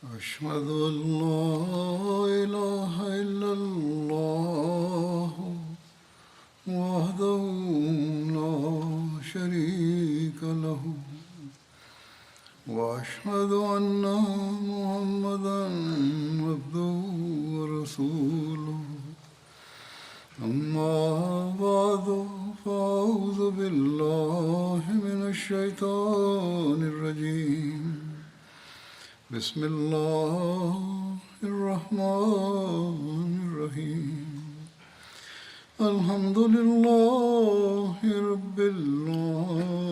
أشهد أن لا إله إلا الله وحده لا شريك له وأشهد أن محمدا عبده ورسوله أما بعد فأعوذ بالله من الشيطان الرجيم بسم الله الرحمن الرحيم الحمد لله رب العالمين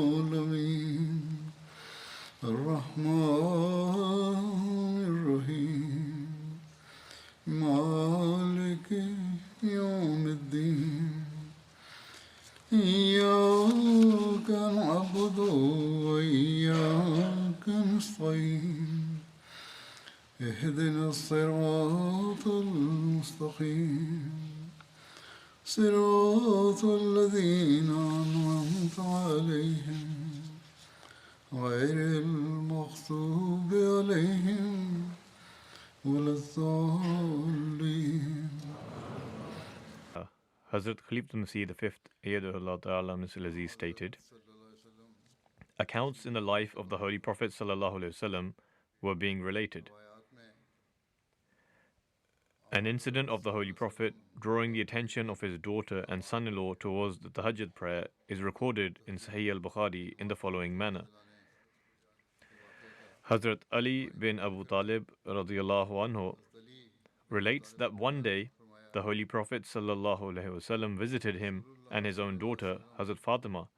الرحمن الرحيم مالك يوم الدين إياك نعبد وإياك نستعين اهدنا الصراط المستقيم صراط الذين أنعمت عليهم غير المغضوب عليهم ولا الضالين. Hazrat Khalifatul Masih V, Ayyadahullah Ta'ala Nasir Aziz stated, accounts in the life of the Holy Prophet ﷺ were being related. An incident of the Holy Prophet drawing the attention of his daughter and son-in-law towards the Tahajjud prayer is recorded in Sahih al-Bukhari in the following manner. Hazrat Ali bin Abu Talib radiyallahu anhu relates that one day the Holy Prophet ﷺ visited him and his own daughter, Hazrat Fatima,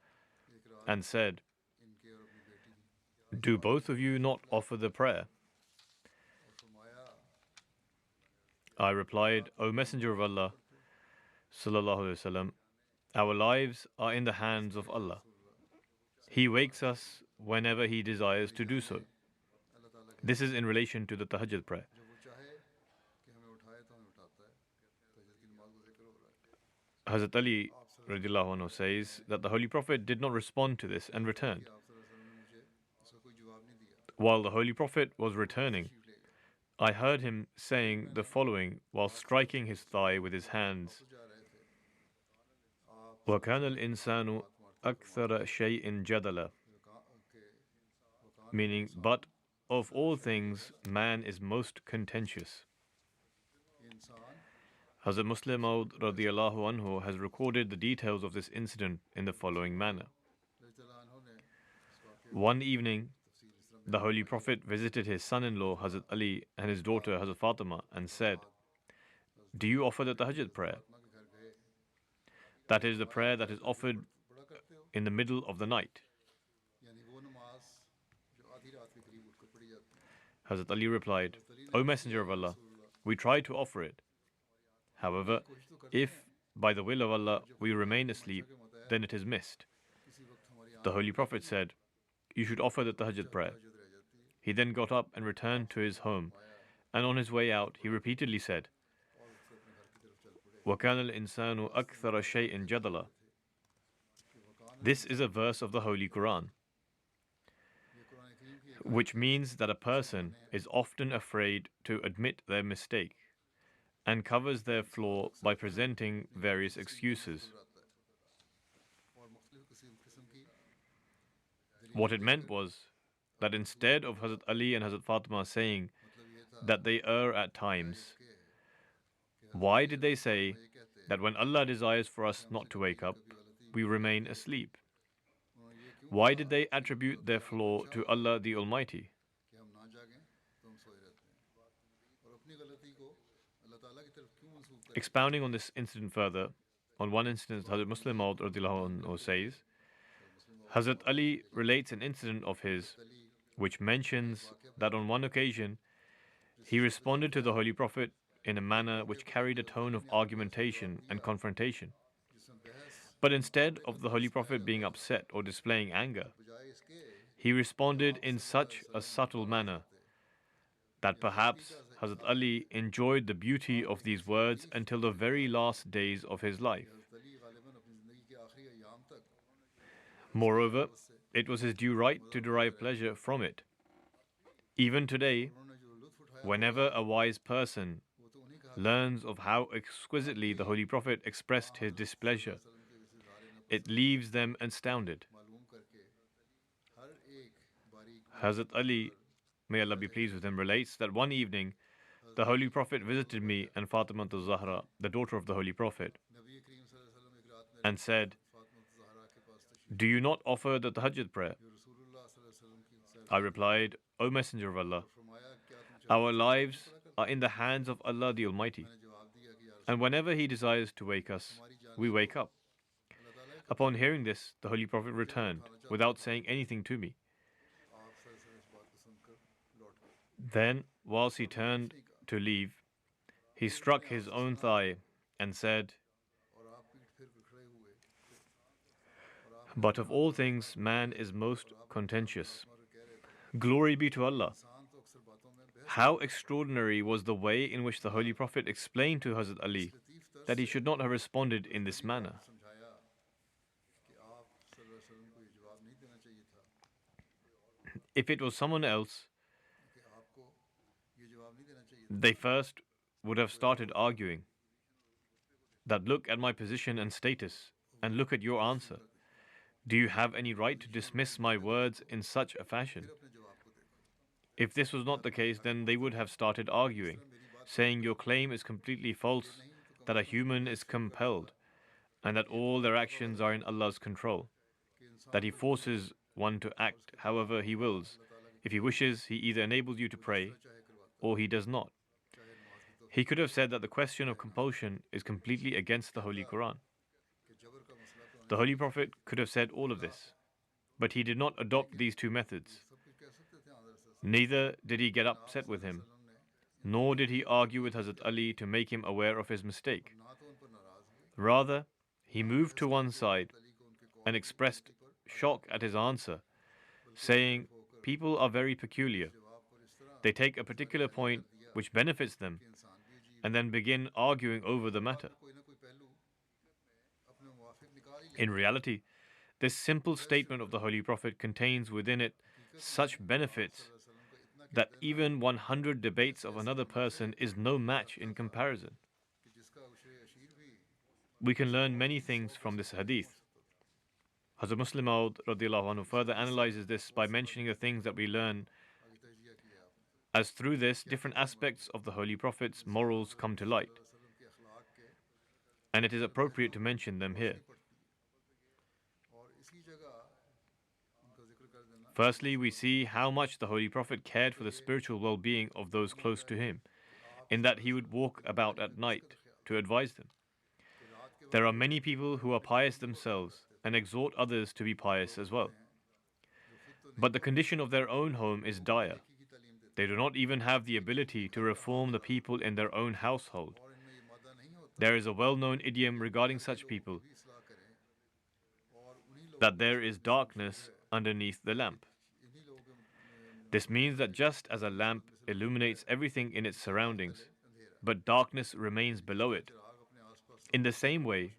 and said, "Do both of you not offer the prayer?" I replied, "O Messenger of Allah ﷺ, our lives are in the hands of Allah. He wakes us whenever He desires to do so." This is in relation to the Tahajjud prayer. Hazrat Ali radiallahu anhu says that the Holy Prophet did not respond to this and returned. While the Holy Prophet was returning, I heard him saying the following while striking his thigh with his hands: وَكَانَ الْإِنسَانُ أَكْثَرَ شَيْءٍ جَدَلًا, meaning, but of all things man is most contentious. Hazrat Muslim Maud radiallahu anhu has recorded the details of this incident in the following manner. One evening, the Holy Prophet visited his son-in-law Hazrat Ali and his daughter Hazrat Fatima and said, "Do you offer the Tahajjud prayer?" That is the prayer that is offered in the middle of the night. Hazrat Ali replied, "O Messenger of Allah, we try to offer it. However, if by the will of Allah we remain asleep, then it is missed." The Holy Prophet said, "You should offer the Tahajjud prayer." He then got up and returned to his home, and on his way out he repeatedly said, وَكَانَ الْإِنسَانُ أَكْثَرَ شَيْءٍ جَدَلًا. This is a verse of the Holy Quran, which means that a person is often afraid to admit their mistake and covers their flaw by presenting various excuses. What it meant was that instead of Hazrat Ali and Hazrat Fatima saying that they err at times, why did they say that when Allah desires for us not to wake up, we remain asleep? Why did they attribute their flaw to Allah the Almighty? Expounding on this incident further, on one instance Hazrat Muslim Maud radhiyallahu anhu says, Hazrat Ali relates an incident of his which mentions that on one occasion he responded to the Holy Prophet in a manner which carried a tone of argumentation and confrontation. But instead of the Holy Prophet being upset or displaying anger, he responded in such a subtle manner that perhaps Hazrat Ali enjoyed the beauty of these words until the very last days of his life. Moreover, it was his due right to derive pleasure from it. Even today, Whenever a wise person learns of how exquisitely the Holy Prophet expressed his displeasure, it leaves them astounded. Hazrat Ali, may Allah be pleased with him, relates that one evening the Holy Prophet visited me and Fatima al-Zahra, the daughter of the Holy Prophet, and said, "Do you not offer the Tahajjud prayer?" I replied, "O Messenger of Allah, our lives are in the hands of Allah the Almighty, and whenever He desires to wake us, we wake up." Upon hearing this, the Holy Prophet returned without saying anything to me. Then, whilst he turned to leave, he struck his own thigh and said, "But of all things, man is most contentious. Glory be to Allah." How extraordinary was the way in which the Holy Prophet explained to Hazrat Ali that he should not have responded in this manner. If it was someone else, they first would have started arguing that, "Look at my position and status, and look at your answer. Do you have any right to dismiss my words in such a fashion?" If this was not the case, then they would have started arguing, saying, "Your claim is completely false, that a human is compelled, and that all their actions are in Allah's control, that He forces one to act however He wills. If He wishes, He either enables you to pray, or He does not." He could have said that the question of compulsion is completely against the Holy Quran. The Holy Prophet could have said all of this, but he did not adopt these two methods. Neither did he get upset with him, nor did he argue with Hazrat Ali to make him aware of his mistake. Rather, he moved to one side and expressed shock at his answer, saying, "People are very peculiar. They take a particular point which benefits them and then begin arguing over the matter." In reality, this simple statement of the Holy Prophet contains within it such benefits that even 100 debates of another person is no match in comparison. We can learn many things from this hadith. Hazrat Muslim Maud radiallahu anhu further analyzes this by mentioning the things that we learn, as through this different aspects of the Holy Prophet's morals come to light, and it is appropriate to mention them here. Firstly, we see how much the Holy Prophet cared for the spiritual well-being of those close to him, in that he would walk about at night to advise them. There are many people who are pious themselves and exhort others to be pious as well. But the condition of their own home is dire. They do not even have the ability to reform the people in their own household. There is a well-known idiom regarding such people, that there is darkness underneath the lamp. This means that just as a lamp illuminates everything in its surroundings, but darkness remains below it, in the same way,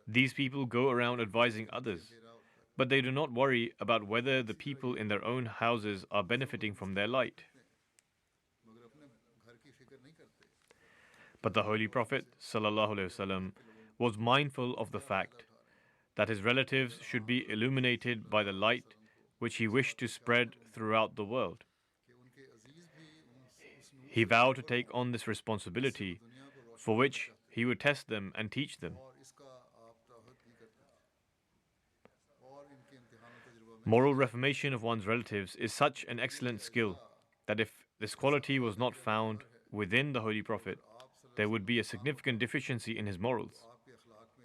these people go around advising others, but they do not worry about whether the people in their own houses are benefiting from their light. But the Holy Prophet ﷺ was mindful of the fact that his relatives should be illuminated by the light which he wished to spread throughout the world. He vowed to take on this responsibility, for which he would test them and teach them. Moral reformation of one's relatives is such an excellent skill that if this quality was not found within the Holy Prophet, there would be a significant deficiency in his morals.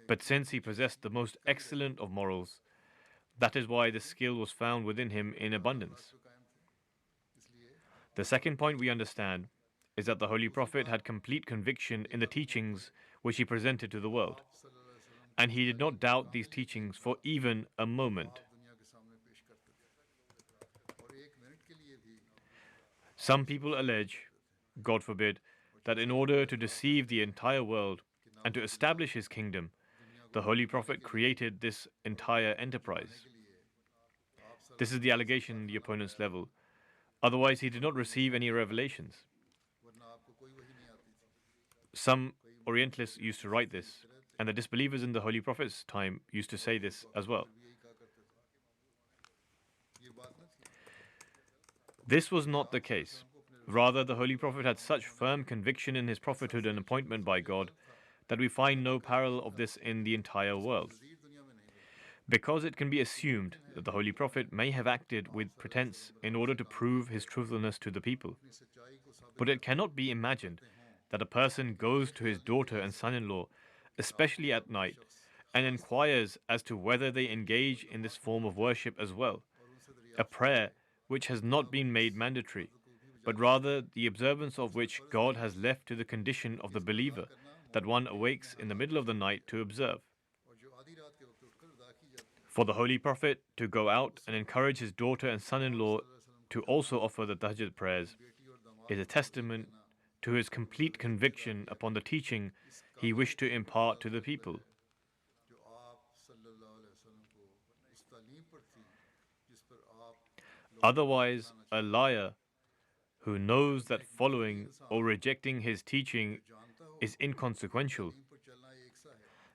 But since he possessed the most excellent of morals, that is why the skill was found within him in abundance. The second point we understand is that the Holy Prophet had complete conviction in the teachings which he presented to the world, and he did not doubt these teachings for even a moment. Some people allege, God forbid, that in order to deceive the entire world and to establish his kingdom, the Holy Prophet created this entire enterprise. This is the allegation in the opponent's level. Otherwise, he did not receive any revelations. Some Orientalists used to write this, and the disbelievers in the Holy Prophet's time used to say this as well. This was not the case. Rather, the Holy Prophet had such firm conviction in his prophethood and appointment by God that we find no parallel of this in the entire world. Because it can be assumed that the Holy Prophet may have acted with pretense in order to prove his truthfulness to the people. But it cannot be imagined that a person goes to his daughter and son-in-law, especially at night, and inquires as to whether they engage in this form of worship as well, a prayer which has not been made mandatory, but rather the observance of which God has left to the condition of the believer that one awakes in the middle of the night to observe. For the Holy Prophet to go out and encourage his daughter and son-in-law to also offer the Tahajjud prayers is a testament to his complete conviction upon the teaching he wished to impart to the people. Otherwise, a liar who knows that following or rejecting his teaching is inconsequential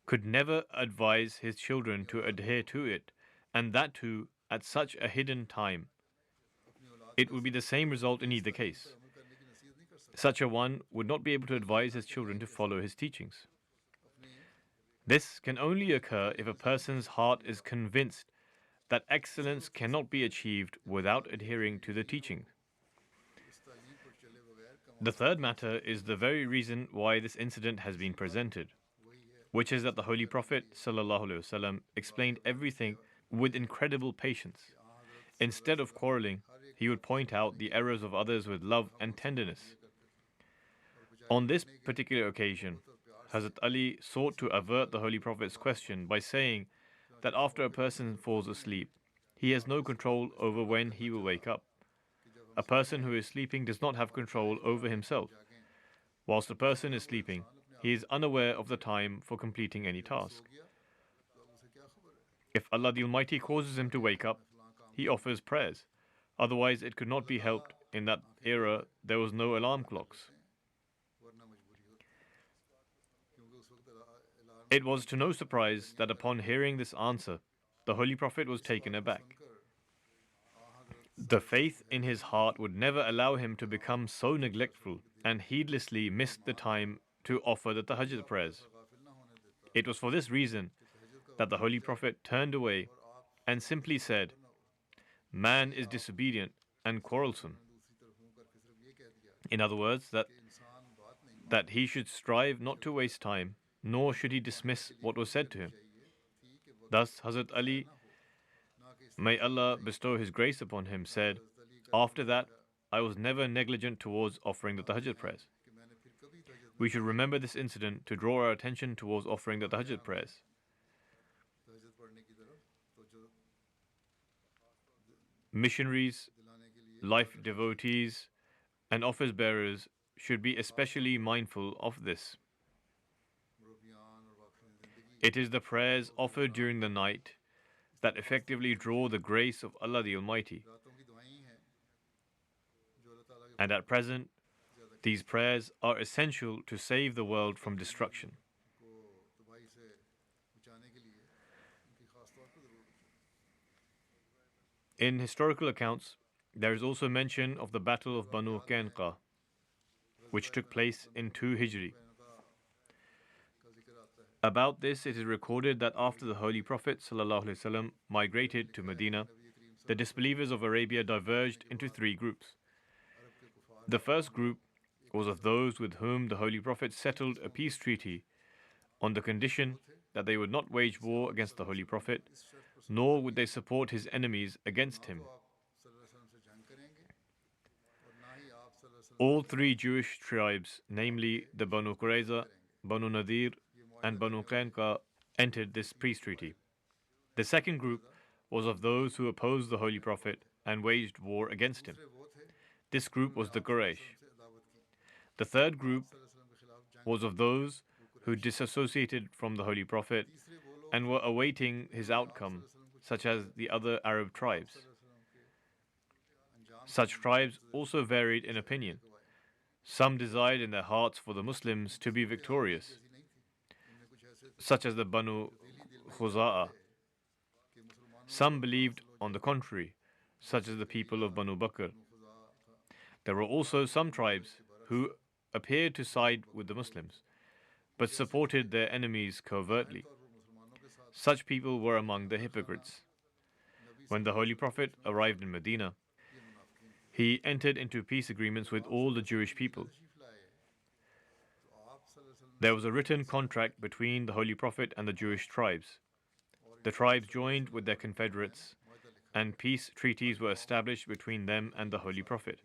could never advise his children to adhere to it, and that too at such a hidden time. It would be the same result in either case. Such a one would not be able to advise his children to follow his teachings. This can only occur if a person's heart is convinced that excellence cannot be achieved without adhering to the teaching. The third matter is the very reason why this incident has been presented, which is that the Holy Prophet ﷺ explained everything with incredible patience. Instead of quarreling, he would point out the errors of others with love and tenderness. On this particular occasion, Hazrat Ali sought to avert the Holy Prophet's question by saying that after a person falls asleep, he has no control over when he will wake up. A person who is sleeping does not have control over himself. Whilst a person is sleeping, he is unaware of the time for completing any task. If Allah the Almighty causes him to wake up, he offers prayers. Otherwise, it could not be helped. In that era, there was no alarm clocks. It was to no surprise that upon hearing this answer, the Holy Prophet was taken aback. The faith in his heart would never allow him to become so neglectful and heedlessly miss the time to offer the Tahajjud prayers. It was for this reason that the Holy Prophet turned away and simply said, "Man is disobedient and quarrelsome." In other words, that he should strive not to waste time, nor should he dismiss what was said to him. Thus, Hazrat Ali, may Allah bestow His grace upon him, said, "After that, I was never negligent towards offering the Tahajjud prayers." We should remember this incident to draw our attention towards offering the Tahajjud prayers. Missionaries, life devotees, and office bearers should be especially mindful of this. It is the prayers offered during the night that effectively draw the grace of Allah the Almighty. And at present, these prayers are essential to save the world from destruction. In historical accounts, there is also mention of the Battle of Banu Qainqa, which took place in 2 Hijri. About this, it is recorded that after the Holy Prophet ﷺ migrated to Medina, the disbelievers of Arabia diverged into 3 groups. The first group was of those with whom the Holy Prophet settled a peace treaty on the condition that they would not wage war against the Holy Prophet, nor would they support his enemies against him. All 3 Jewish tribes, namely the Banu Qurayza, Banu Nadir, and Banu Qainqa, entered this peace treaty. The second group was of those who opposed the Holy Prophet and waged war against him. This group was the Quraysh. The third group was of those who disassociated from the Holy Prophet and were awaiting his outcome, such as the other Arab tribes. Such tribes also varied in opinion. Some desired in their hearts for the Muslims to be victorious, such as the Banu Khuza'a. Some believed on the contrary, such as the people of Banu Bakr. There were also some tribes who appeared to side with the Muslims, but supported their enemies covertly. Such people were among the hypocrites. When the Holy Prophet arrived in Medina, he entered into peace agreements with all the Jewish people. There was a written contract between the Holy Prophet and the Jewish tribes. The tribes joined with their confederates, and peace treaties were established between them and the Holy Prophet.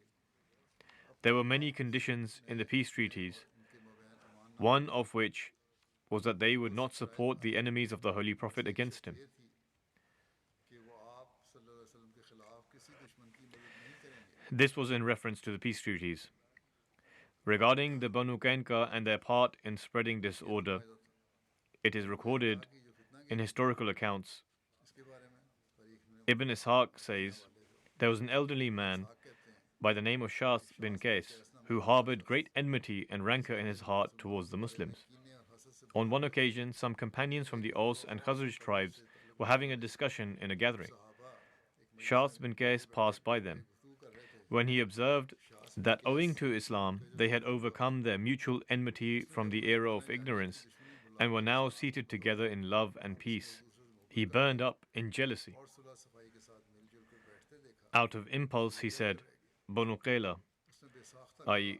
There were many conditions in the peace treaties, one of which was that they would not support the enemies of the Holy Prophet against him. This was in reference to the peace treaties. Regarding the Banu Qainqa and their part in spreading disorder, it is recorded in historical accounts. Ibn Ishaq says, there was an elderly man by the name of Shath bin Qais who harbored great enmity and rancor in his heart towards the Muslims. On one occasion, some companions from the Aus and Khazraj tribes were having a discussion in a gathering. Shath bin Qais passed by them. When he observed that owing to Islam, they had overcome their mutual enmity from the era of ignorance and were now seated together in love and peace, he burned up in jealousy. Out of impulse, he said, Banu Qayla, i.e.,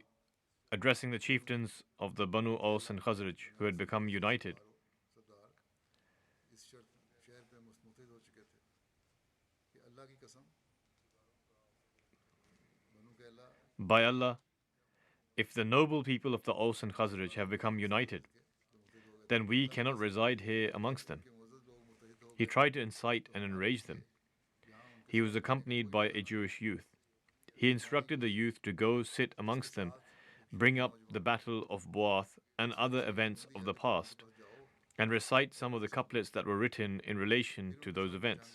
addressing the chieftains of the Banu Aus and Khazraj who had become united. By Allah, if the noble people of the Aus and Khazraj have become united, then we cannot reside here amongst them. He tried to incite and enrage them. He was accompanied by a Jewish youth. He instructed the youth to go sit amongst them, bring up the battle of Bu'ath and other events of the past, and recite some of the couplets that were written in relation to those events.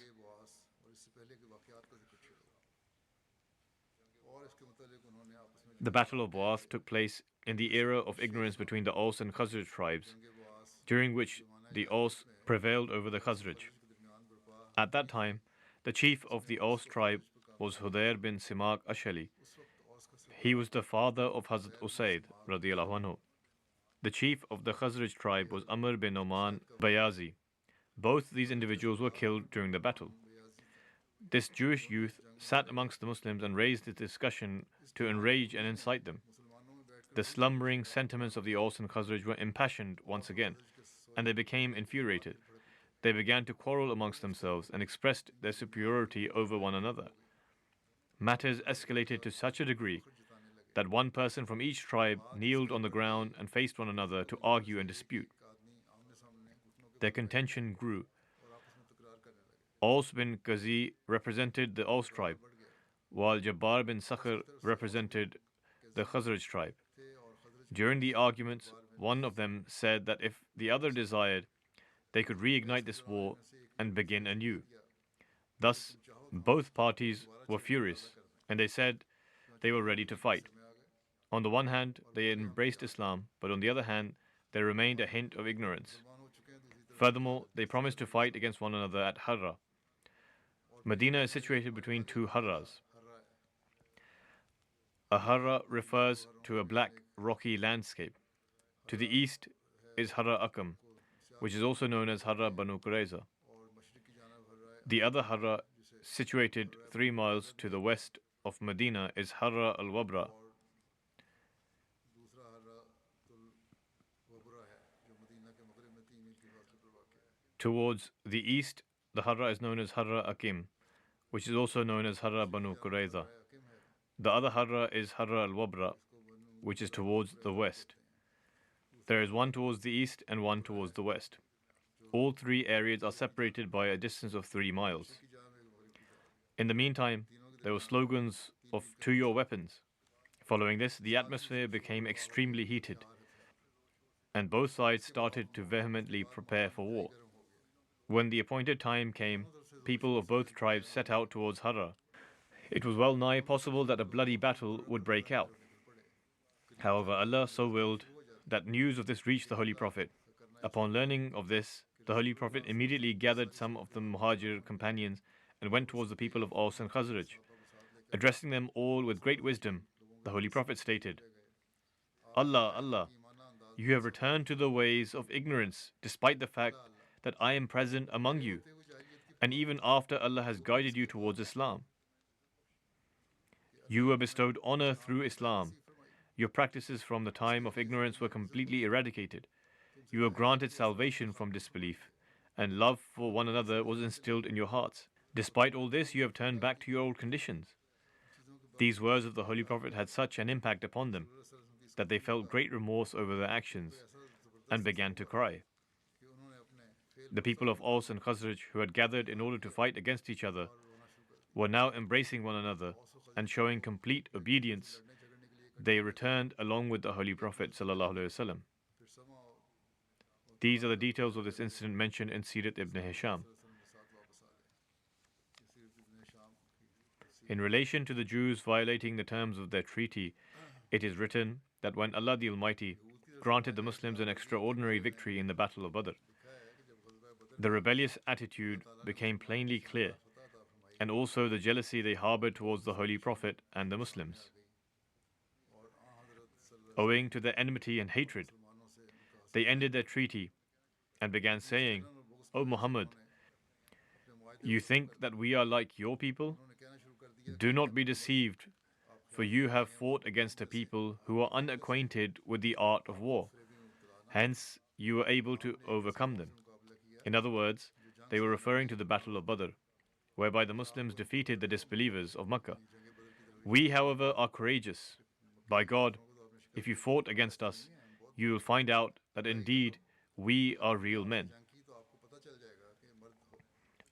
The Battle of Bu'ath took place in the era of ignorance between the Aus and Khazraj tribes, during which the Aus prevailed over the Khazraj. At that time, the chief of the Aus tribe was Hudayr bin Simak Ashali. He was the father of Hazrat Usaid radiallahu anhu. The chief of the Khazraj tribe was Amr bin Oman Bayazi. Both these individuals were killed during the battle. This Jewish youth sat amongst the Muslims and raised a discussion to enrage and incite them. The slumbering sentiments of the Aus and Khazraj were impassioned once again, and they became infuriated. They began to quarrel amongst themselves and expressed their superiority over one another. Matters escalated to such a degree that one person from each tribe kneeled on the ground and faced one another to argue and dispute. Their contention grew. Aus bin Qazi represented the Aus tribe, while Jabbar bin Sakhr represented the Khazraj tribe. During the arguments, one of them said that if the other desired, they could reignite this war and begin anew. Thus, both parties were furious, and they said they were ready to fight. On the one hand, they embraced Islam, but on the other hand, there remained a hint of ignorance. Furthermore, they promised to fight against one another at Harra. Medina is situated between two Harras. A Harra refers to a black, rocky landscape. To the east is Harra Akam, which is also known as Harra Banu Qurayza. The other Harra, situated 3 miles to the west of Medina, is Harra al-Wabra. Towards the east, the Harra is known as Harra Akim, which is also known as Harra Banu Qurayza. The other Harra is Harra al-Wabra, which is towards the west. There is one towards the east and one towards the west. All three areas are separated by a distance of 3 miles. In the meantime, there were slogans of "To your weapons." Following this, the atmosphere became extremely heated, and both sides started to vehemently prepare for war. When the appointed time came, people of both tribes set out towards Harra. It was well nigh possible that a bloody battle would break out. However, Allah so willed that news of this reached the Holy Prophet. Upon learning of this, the Holy Prophet immediately gathered some of the Muhajir companions and went towards the people of Aus and Khazraj. Addressing them all with great wisdom, the Holy Prophet stated, Allah, Allah, you have returned to the ways of ignorance despite the fact that I am present among you, and even after Allah has guided you towards Islam. You were bestowed honor through Islam. Your practices from the time of ignorance were completely eradicated. You were granted salvation from disbelief, and love for one another was instilled in your hearts. Despite all this, you have turned back to your old conditions. These words of the Holy Prophet had such an impact upon them that they felt great remorse over their actions and began to cry. The people of Aus and Khazraj, who had gathered in order to fight against each other, were now embracing one another and showing complete obedience. They returned along with the Holy Prophet ﷺ. These are the details of this incident mentioned in Sirat ibn Hisham. In relation to the Jews violating the terms of their treaty, it is written that when Allah the Almighty granted the Muslims an extraordinary victory in the Battle of Badr, the rebellious attitude became plainly clear, and also the jealousy they harbored towards the Holy Prophet and the Muslims. Owing to their enmity and hatred, they ended their treaty and began saying, O Muhammad, you think that we are like your people? Do not be deceived, for you have fought against a people who are unacquainted with the art of war. Hence, you were able to overcome them. In other words, they were referring to the Battle of Badr, whereby the Muslims defeated the disbelievers of Makkah. We, however, are courageous. By God, if you fought against us, you will find out that indeed we are real men.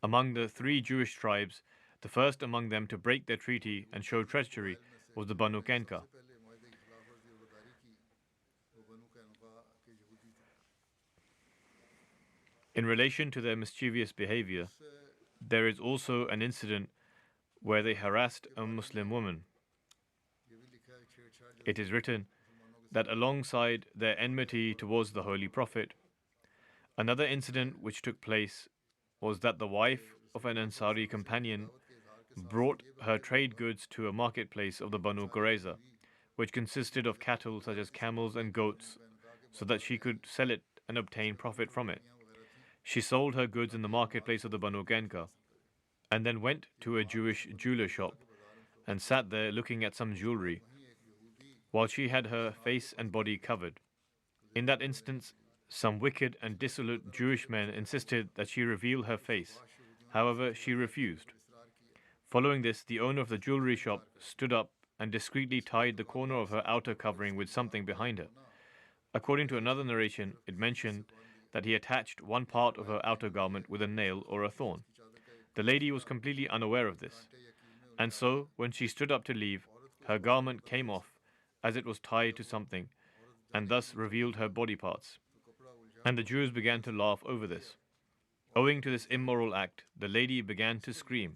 Among the 3 Jewish tribes, the first among them to break their treaty and show treachery was the Banu Qainqa. In relation to their mischievous behavior, there is also an incident where they harassed a Muslim woman. It is written that alongside their enmity towards the Holy Prophet, another incident which took place was that the wife of an Ansari companion brought her trade goods to a marketplace of the Banu Qurayza, which consisted of cattle such as camels and goats, so that she could sell it and obtain profit from it. She sold her goods in the marketplace of the Banu Qainqa, and then went to a Jewish jeweler shop and sat there looking at some jewelry, while she had her face and body covered. In that instance, some wicked and dissolute Jewish men insisted that she reveal her face. However, she refused. Following this, the owner of the jewelry shop stood up and discreetly tied the corner of her outer covering with something behind her. According to another narration, it mentioned that he attached one part of her outer garment with a nail or a thorn. The lady was completely unaware of this, and so when she stood up to leave, her garment came off as it was tied to something, and thus revealed her body parts. And the Jews began to laugh over this. Owing to this immoral act, the lady began to scream.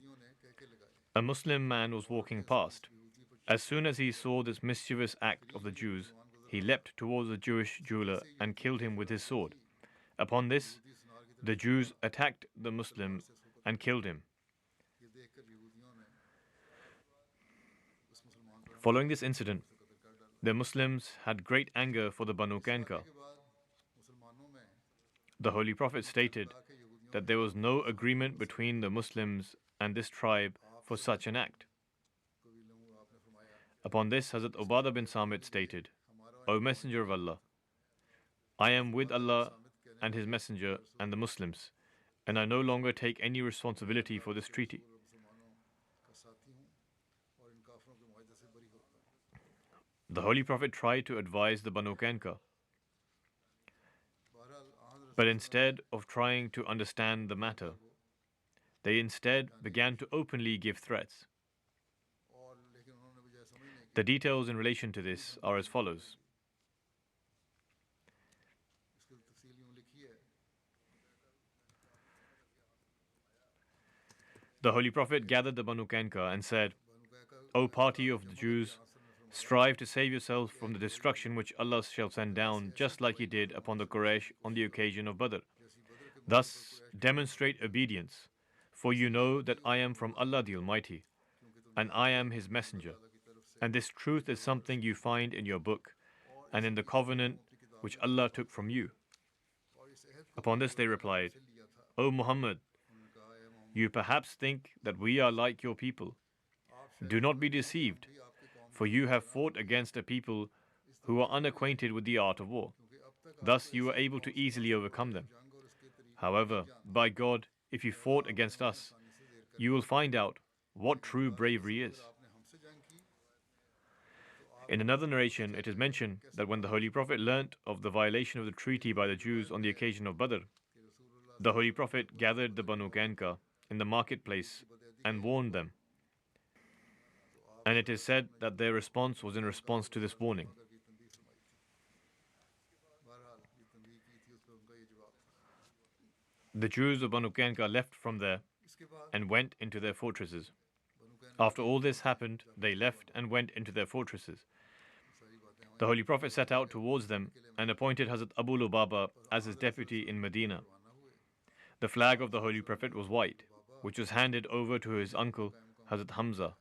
A Muslim man was walking past. As soon as he saw this mischievous act of the Jews, he leapt towards the Jewish jeweler and killed him with his sword. Upon this, the Jews attacked the Muslim and killed him. Following this incident, the Muslims had great anger for the Banu Qainqa. The Holy Prophet stated that there was no agreement between the Muslims and this tribe for such an act. Upon this, Hazrat Ubadah bin Samit stated, O Messenger of Allah, I am with Allah and His Messenger and the Muslims, and I no longer take any responsibility for this treaty. The Holy Prophet tried to advise the Banu Qainqa, but instead of trying to understand the matter, they instead began to openly give threats. The details in relation to this are as follows. The Holy Prophet gathered the Banu Qainqa and said, O party of the Jews, Strive to save yourself from the destruction which Allah shall send down, just like He did upon the Quraysh on the occasion of Badr. Thus, demonstrate obedience, for you know that I am from Allah the Almighty, and I am His messenger. And this truth is something you find in your book, and in the covenant which Allah took from you. Upon this they replied, O Muhammad, you perhaps think that we are like your people. Do not be deceived, for you have fought against a people who are unacquainted with the art of war. Thus you were able to easily overcome them. However, by God, if you fought against us, you will find out what true bravery is. In another narration, it is mentioned that when the Holy Prophet learnt of the violation of the treaty by the Jews on the occasion of Badr, the Holy Prophet gathered the Banu Qainqa in the marketplace and warned them. And it is said that their response was in response to this warning. The Jews of Banu Qainqa left from there and went into their fortresses. After all this happened, they left and went into their fortresses. The Holy Prophet set out towards them and appointed Hazrat Abu Lubaba as his deputy in Medina. The flag of the Holy Prophet was white, which was handed over to his uncle Hazrat Hamza.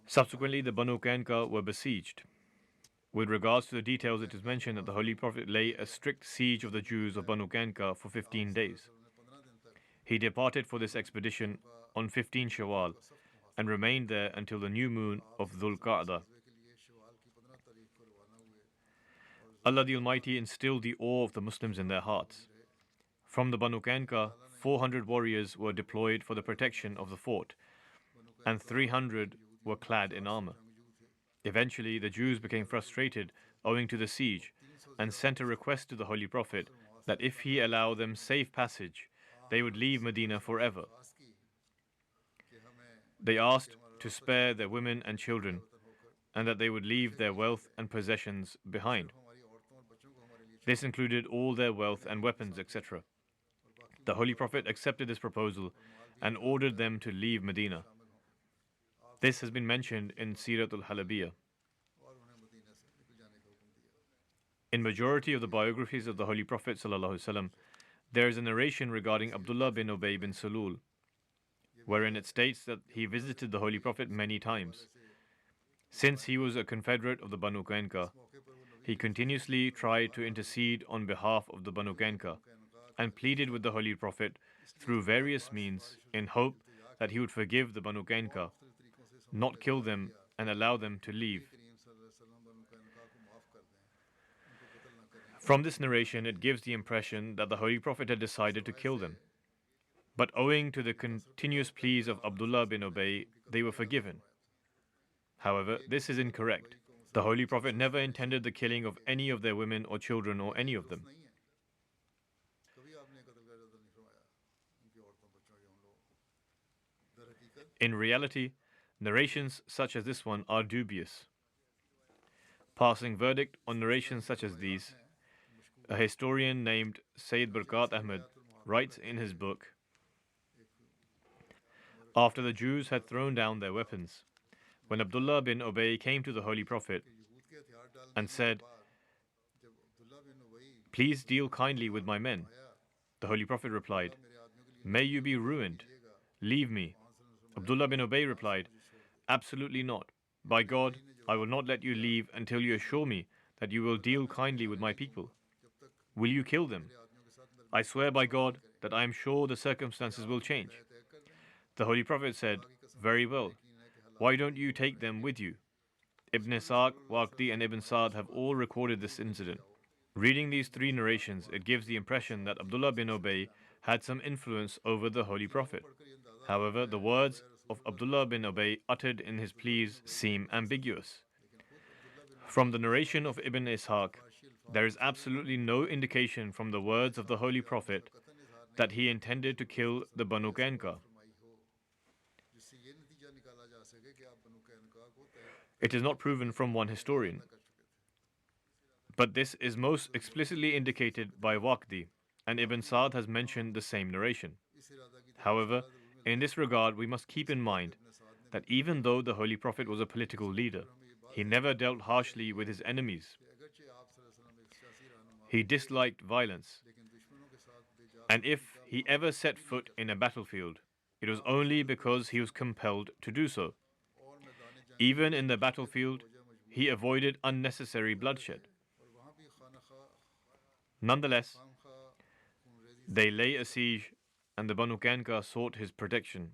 Subsequently, the Banu Qainqa were besieged. With regards to the details, it is mentioned that the Holy Prophet lay a strict siege of the Jews of Banu Qainqa for 15 days. He departed for this expedition on 15 Shawwal and remained there until the new moon of Dhul Qa'dah. Allah the Almighty instilled the awe of the Muslims in their hearts. From the Banu Qainqa, 400 warriors were deployed for the protection of the fort, and 300 were clad in armor. Eventually, the Jews became frustrated owing to the siege and sent a request to the Holy Prophet that if he allowed them safe passage, they would leave Medina forever. They asked to spare their women and children and that they would leave their wealth and possessions behind. This included all their wealth and weapons, etc. The Holy Prophet accepted this proposal and ordered them to leave Medina. This has been mentioned in Siratul Halabiyah. In majority of the biographies of the Holy Prophet ﷺ, there is a narration regarding Abdullah bin Ubay bin Salul, wherein it states that he visited the Holy Prophet many times. Since he was a confederate of the Banu Qainqa, he continuously tried to intercede on behalf of the Banu Qainqa and pleaded with the Holy Prophet through various means in hope that he would forgive the Banu Qainqa, not kill them and allow them to leave. From this narration, it gives the impression that the Holy Prophet had decided to kill them. But owing to the continuous pleas of Abdullah bin Ubay, they were forgiven. However, this is incorrect. The Holy Prophet never intended the killing of any of their women or children or any of them. In reality, narrations such as this one are dubious. Passing verdict on narrations such as these, a historian named Sayyid Barkat Ahmed writes in his book, after the Jews had thrown down their weapons, when Abdullah bin Ubay came to the Holy Prophet and said, "Please deal kindly with my men," the Holy Prophet replied, "May you be ruined. Leave me." Abdullah bin Ubay replied, "Absolutely not. By God, I will not let you leave until you assure me that you will deal kindly with my people. Will you kill them? I swear by God that I am sure the circumstances will change." The Holy Prophet said, "Very well. Why don't you take them with you?" Ibn Ishaq, Waqdi and Ibn Sa'd have all recorded this incident. Reading these three narrations, it gives the impression that Abdullah bin Ubay had some influence over the Holy Prophet. However, the words of Abdullah bin Ubay uttered in his pleas seem ambiguous. From the narration of Ibn Ishaq, there is absolutely no indication from the words of the Holy Prophet that he intended to kill the Banu Qainqa. It is not proven from one historian, but this is most explicitly indicated by Waqdi, and Ibn Sa'd has mentioned the same narration. However, In this regard, we must keep in mind that even though the Holy Prophet was a political leader, he never dealt harshly with his enemies. He disliked violence, and if he ever set foot in a battlefield, it was only because he was compelled to do so. Even in the battlefield, he avoided unnecessary bloodshed. Nonetheless, they lay a siege, and the Banu Kanka sought his protection.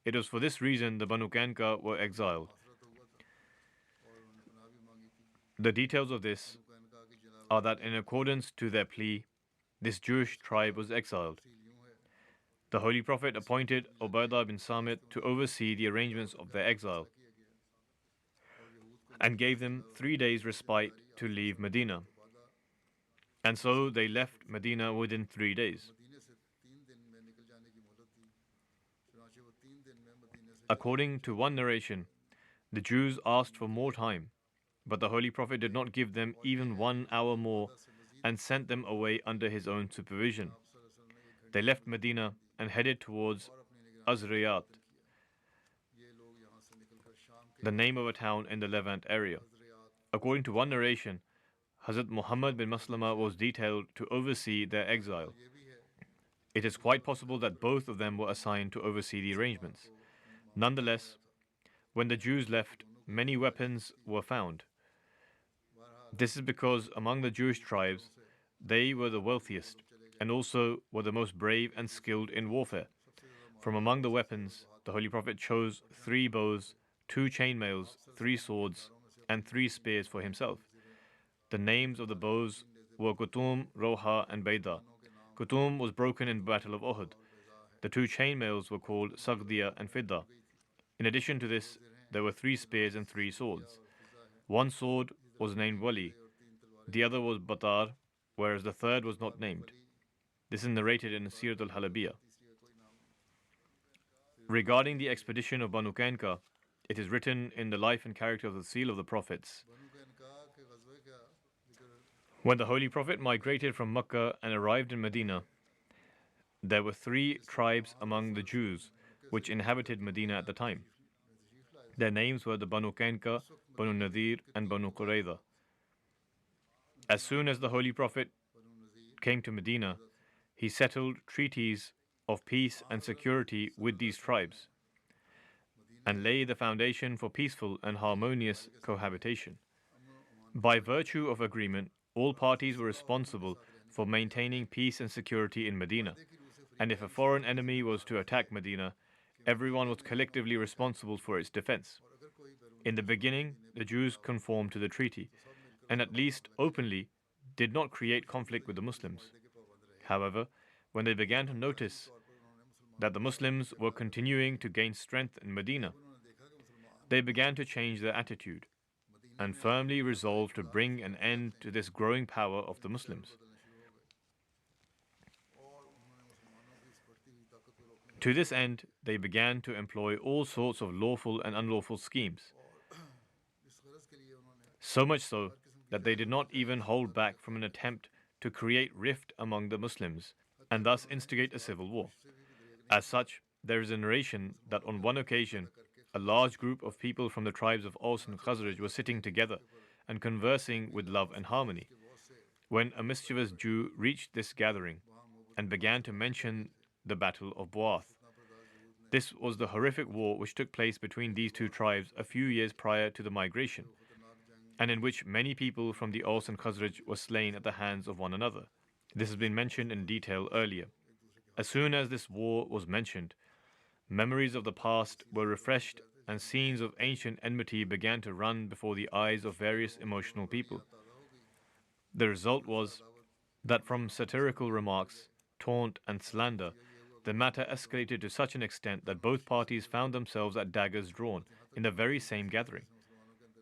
It was for this reason the Banu Kanka were exiled. The details of this are that in accordance to their plea, this Jewish tribe was exiled. The Holy Prophet appointed Ubaidah bin Samit to oversee the arrangements of their exile and gave them 3 days' respite to leave Medina. And so they left Medina within 3 days. According to one narration, the Jews asked for more time, but the Holy Prophet did not give them even 1 hour more and sent them away under his own supervision. They left Medina and headed towards Azriyat, the name of a town in the Levant area. According to one narration, Hazrat Muhammad bin Maslama was detailed to oversee their exile. It is quite possible that both of them were assigned to oversee the arrangements. Nonetheless, when the Jews left, many weapons were found. This is because among the Jewish tribes, they were the wealthiest and also were the most brave and skilled in warfare. From among the weapons, the Holy Prophet chose 3 bows, 2 chainmails, 3 swords, and 3 spears for himself. The names of the bows were Qutum, Roha, and Baida. Qutum was broken in the Battle of Uhud. The 2 chainmails were called Sagdiya and Fidda. In addition to this, there were 3 spears and 3 swords. One sword was named Wali, the other was Batar, whereas the third was not named. This is narrated in Sirat al-Halabiyah. Regarding the expedition of Banu Kanka, it is written in the life and character of the seal of the prophets. When the Holy Prophet migrated from Mecca and arrived in Medina, there were 3 tribes among the Jews which inhabited Medina at the time. Their names were the Banu Kanka, Banu Nadir, and Banu Qurayza. As soon as the Holy Prophet came to Medina, he settled treaties of peace and security with these tribes and laid the foundation for peaceful and harmonious cohabitation. By virtue of agreement, all parties were responsible for maintaining peace and security in Medina, and if a foreign enemy was to attack Medina, everyone was collectively responsible for its defense. In the beginning, the Jews conformed to the treaty, and at least openly did not create conflict with the Muslims. However, when they began to notice that the Muslims were continuing to gain strength in Medina, they began to change their attitude and firmly resolved to bring an end to this growing power of the Muslims. To this end, they began to employ all sorts of lawful and unlawful schemes, so much so that they did not even hold back from an attempt to create rift among the Muslims and thus instigate a civil war. As such, there is a narration that on one occasion, a large group of people from the tribes of Aus and Khazraj were sitting together and conversing with love and harmony, when a mischievous Jew reached this gathering and began to mention the Battle of Bu'ath. This was the horrific war which took place between these 2 tribes a few years prior to the migration, and in which many people from the Aus and Khazraj were slain at the hands of one another. This has been mentioned in detail earlier. As soon as this war was mentioned, memories of the past were refreshed and scenes of ancient enmity began to run before the eyes of various emotional people. The result was that from satirical remarks, taunt and slander, the matter escalated to such an extent that both parties found themselves at daggers drawn in the very same gathering.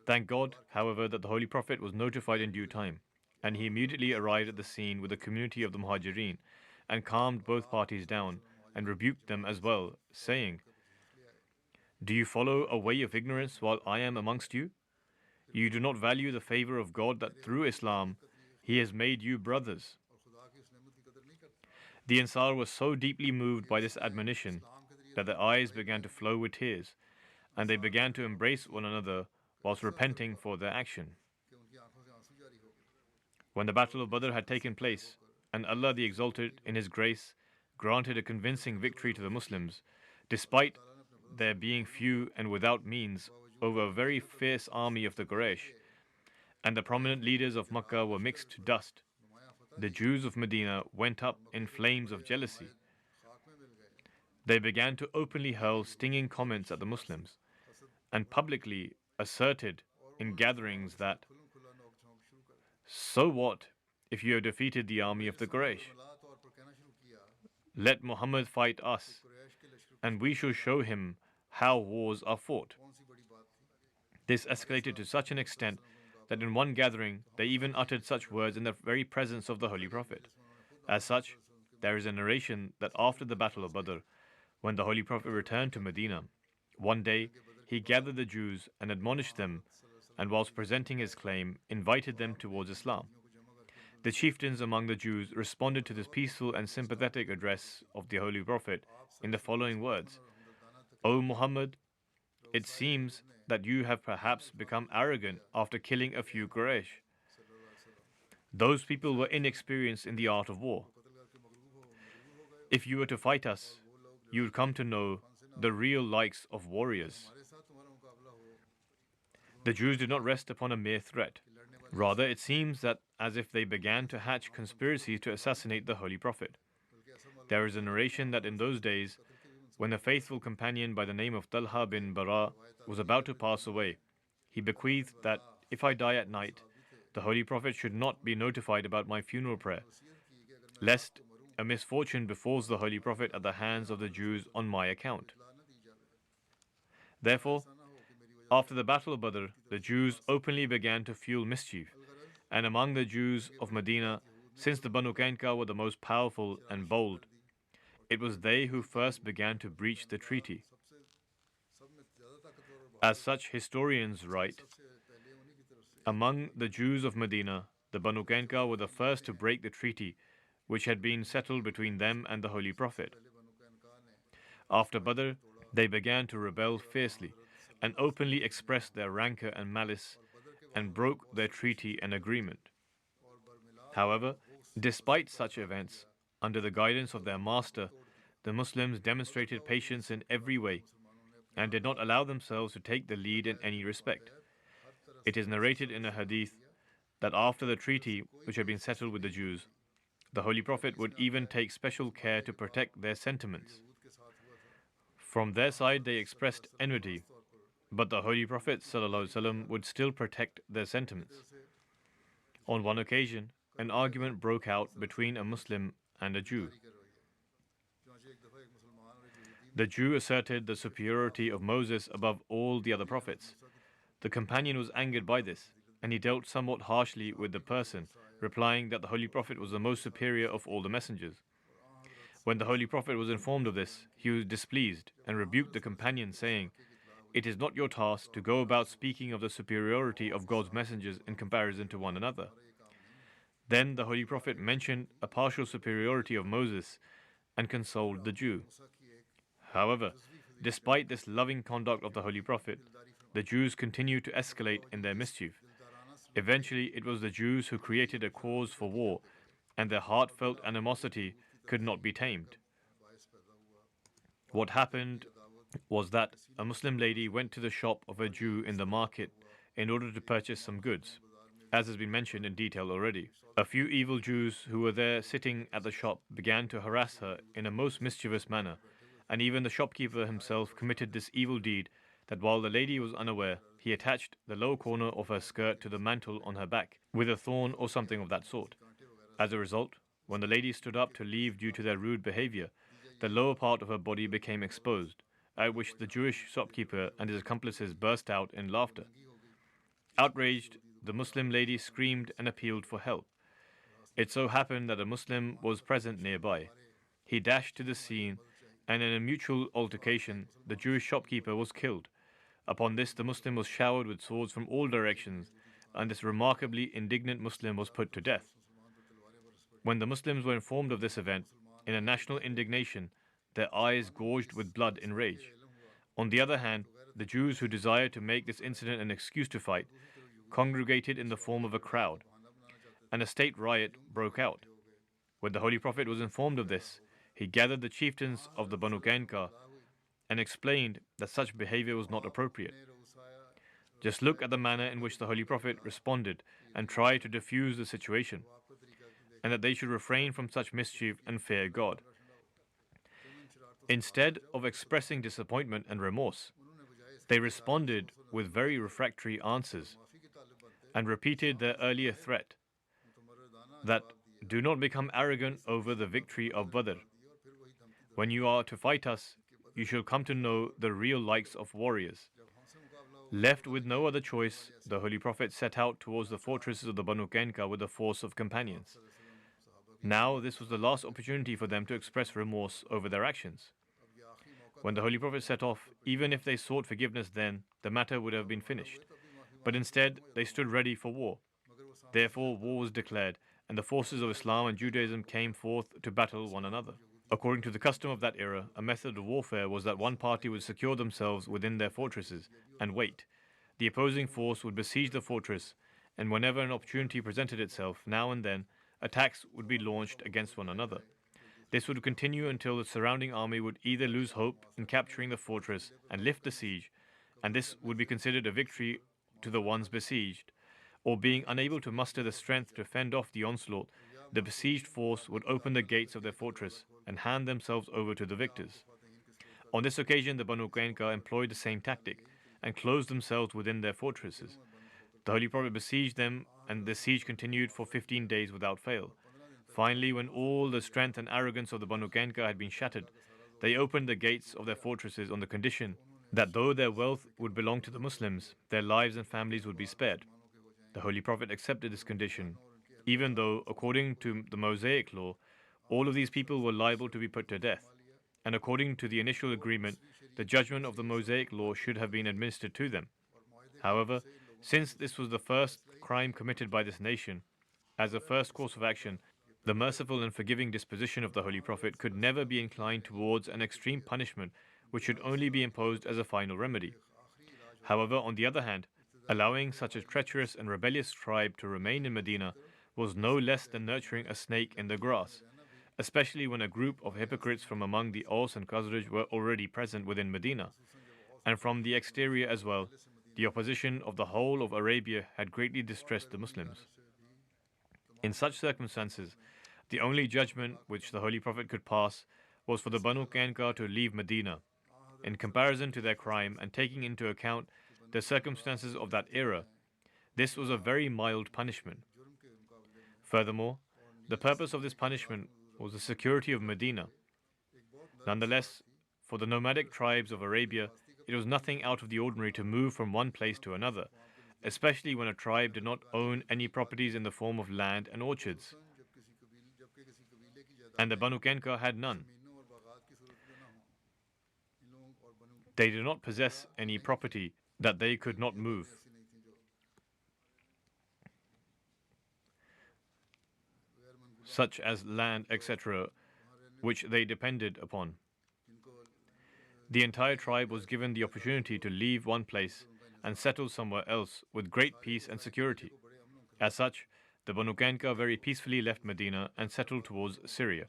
Thank God, however, that the Holy Prophet was notified in due time, and he immediately arrived at the scene with the community of the Muhajirin and calmed both parties down and rebuked them as well, saying, "Do you follow a way of ignorance while I am amongst you? You do not value the favor of God that through Islam He has made you brothers." The Ansar was so deeply moved by this admonition that their eyes began to flow with tears, and they began to embrace one another whilst repenting for their action. When the Battle of Badr had taken place, and Allah the Exalted in His grace granted a convincing victory to the Muslims, despite their being few and without means over a very fierce army of the Quraysh, and the prominent leaders of Makkah were mixed to dust, the Jews of Medina went up in flames of jealousy. They began to openly hurl stinging comments at the Muslims, and publicly asserted in gatherings that, "So what if you have defeated the army of the Quraysh? Let Muhammad fight us, and we shall show him how wars are fought." This escalated to such an extent that in one gathering they even uttered such words in the very presence of the Holy Prophet. As such, there is a narration that after the Battle of Badr, when the Holy Prophet returned to Medina, one day he gathered the Jews and admonished them, and whilst presenting his claim, invited them towards Islam. The chieftains among the Jews responded to this peaceful and sympathetic address of the Holy Prophet in the following words: "O Muhammad, it seems that you have perhaps become arrogant after killing a few Quraysh. Those people were inexperienced in the art of war. If you were to fight us, you would come to know the real likes of warriors." The Jews did not rest upon a mere threat. Rather, it seems that as if they began to hatch conspiracies to assassinate the Holy Prophet. There is a narration that in those days, when a faithful companion by the name of Talha bin Bara was about to pass away, he bequeathed that if I die at night, the Holy Prophet should not be notified about my funeral prayer, lest a misfortune befalls the Holy Prophet at the hands of the Jews on my account. Therefore, after the Battle of Badr, the Jews openly began to fuel mischief, and among the Jews of Medina, since the Banu Qainqa were the most powerful and bold, it was they who first began to breach the treaty. As such, historians write, among the Jews of Medina, the Banu Qainqa were the first to break the treaty which had been settled between them and the Holy Prophet. After Badr, they began to rebel fiercely and openly expressed their rancor and malice and broke their treaty and agreement. However, despite such events, under the guidance of their master, the Muslims demonstrated patience in every way and did not allow themselves to take the lead in any respect. It is narrated in a hadith that after the treaty which had been settled with the Jews, the Holy Prophet would even take special care to protect their sentiments. From their side, they expressed enmity, but the Holy Prophet ﷺ would still protect their sentiments. On one occasion, an argument broke out between a Muslim and a Jew. The Jew asserted the superiority of Moses above all the other prophets. The companion was angered by this, and he dealt somewhat harshly with the person, replying that the Holy Prophet was the most superior of all the messengers. When the Holy Prophet was informed of this, he was displeased and rebuked the companion, saying, "It is not your task to go about speaking of the superiority of God's messengers in comparison to one another." Then the Holy Prophet mentioned a partial superiority of Moses and consoled the Jew. However, despite this loving conduct of the Holy Prophet, the Jews continued to escalate in their mischief. Eventually, it was the Jews who created a cause for war, and their heartfelt animosity could not be tamed. What happened was that a Muslim lady went to the shop of a Jew in the market in order to purchase some goods, as has been mentioned in detail already. A few evil Jews who were there sitting at the shop began to harass her in a most mischievous manner, and even the shopkeeper himself committed this evil deed that while the lady was unaware, he attached the lower corner of her skirt to the mantle on her back with a thorn or something of that sort. As a result, when the lady stood up to leave due to their rude behavior, the lower part of her body became exposed, at which the Jewish shopkeeper and his accomplices burst out in laughter. Outraged, the Muslim lady screamed and appealed for help. It so happened that a Muslim was present nearby. He dashed to the scene, and in a mutual altercation, the Jewish shopkeeper was killed. Upon this, the Muslim was showered with swords from all directions, and this remarkably indignant Muslim was put to death. When the Muslims were informed of this event, in a national indignation, their eyes gorged with blood in rage. On the other hand, the Jews who desired to make this incident an excuse to fight congregated in the form of a crowd, and a state riot broke out. When the Holy Prophet was informed of this, he gathered the chieftains of the Banu Qainqa and explained that such behavior was not appropriate. Just look at the manner in which the Holy Prophet responded and tried to defuse the situation, and that they should refrain from such mischief and fear God. Instead of expressing disappointment and remorse, they responded with very refractory answers and repeated their earlier threat that do not become arrogant over the victory of Badr. When you are to fight us, you shall come to know the real likes of warriors. Left with no other choice, the Holy Prophet set out towards the fortresses of the Banu Qainqa with a force of companions. Now, this was the last opportunity for them to express remorse over their actions. When the Holy Prophet set off, even if they sought forgiveness then, the matter would have been finished. But instead, they stood ready for war. Therefore, war was declared, and the forces of Islam and Judaism came forth to battle one another. According to the custom of that era, a method of warfare was that one party would secure themselves within their fortresses and wait. The opposing force would besiege the fortress, and whenever an opportunity presented itself, now and then, attacks would be launched against one another. This would continue until the surrounding army would either lose hope in capturing the fortress and lift the siege, and this would be considered a victory to the ones besieged, or being unable to muster the strength to fend off the onslaught, the besieged force would open the gates of their fortress and hand themselves over to the victors. On this occasion, the Banu Qainqa employed the same tactic and closed themselves within their fortresses. The Holy Prophet besieged them, and the siege continued for 15 days without fail. Finally, when all the strength and arrogance of the Banu Qainqa had been shattered, they opened the gates of their fortresses on the condition that though their wealth would belong to the Muslims, their lives and families would be spared. The Holy Prophet accepted this condition, even though, according to the Mosaic law, all of these people were liable to be put to death. And according to the initial agreement, the judgment of the Mosaic law should have been administered to them. However, since this was the first crime committed by this nation, as a first course of action, the merciful and forgiving disposition of the Holy Prophet could never be inclined towards an extreme punishment which should only be imposed as a final remedy. However, on the other hand, allowing such a treacherous and rebellious tribe to remain in Medina was no less than nurturing a snake in the grass, especially when a group of hypocrites from among the Aus and Khazraj were already present within Medina, and from the exterior as well. The opposition of the whole of Arabia had greatly distressed the Muslims. In such circumstances, the only judgment which the Holy Prophet could pass was for the Banu Qainqa to leave Medina. In comparison to their crime and taking into account the circumstances of that era, this was a very mild punishment. Furthermore, the purpose of this punishment was the security of Medina. Nonetheless, for the nomadic tribes of Arabia, it was nothing out of the ordinary to move from one place to another, especially when a tribe did not own any properties in the form of land and orchards, and the Banu Qainqa had none. They did not possess any property that they could not move. Such as land, etc., which they depended upon. The entire tribe was given the opportunity to leave one place and settle somewhere else with great peace and security. As such, the Banu Qainqa very peacefully left Medina and settled towards Syria.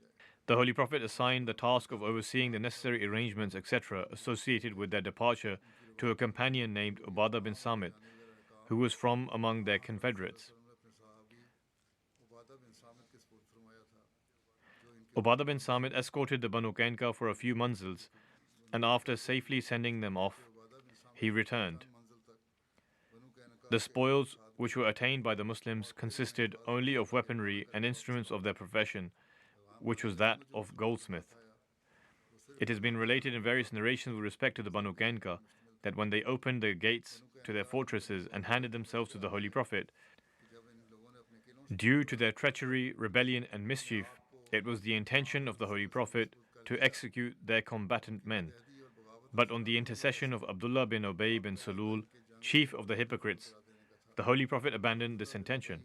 The Holy Prophet assigned the task of overseeing the necessary arrangements, etc., associated with their departure to a companion named Ubadah bin Samit, who was from among their confederates. Ubadah bin Samit escorted the Banu Qainqa for a few manzils, and after safely sending them off, he returned. The spoils which were attained by the Muslims consisted only of weaponry and instruments of their profession, which was that of goldsmith. It has been related in various narrations with respect to the Banu Qainqa that when they opened the gates to their fortresses and handed themselves to the Holy Prophet, due to their treachery, rebellion and mischief, it was the intention of the Holy Prophet to execute their combatant men. But on the intercession of Abdullah bin Ubay bin Salul, chief of the hypocrites, the Holy Prophet abandoned this intention.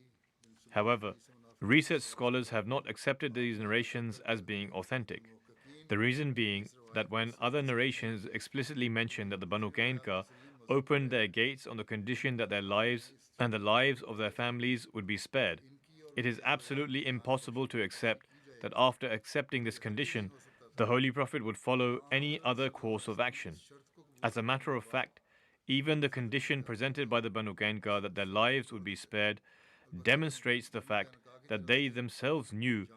However, research scholars have not accepted these narrations as being authentic. The reason being that when other narrations explicitly mention that the Banu Qainqa opened their gates on the condition that their lives and the lives of their families would be spared, it is absolutely impossible to accept that after accepting this condition, the Holy Prophet would follow any other course of action. As a matter of fact, even the condition presented by the Banu Qainqa that their lives would be spared demonstrates the fact that they themselves knew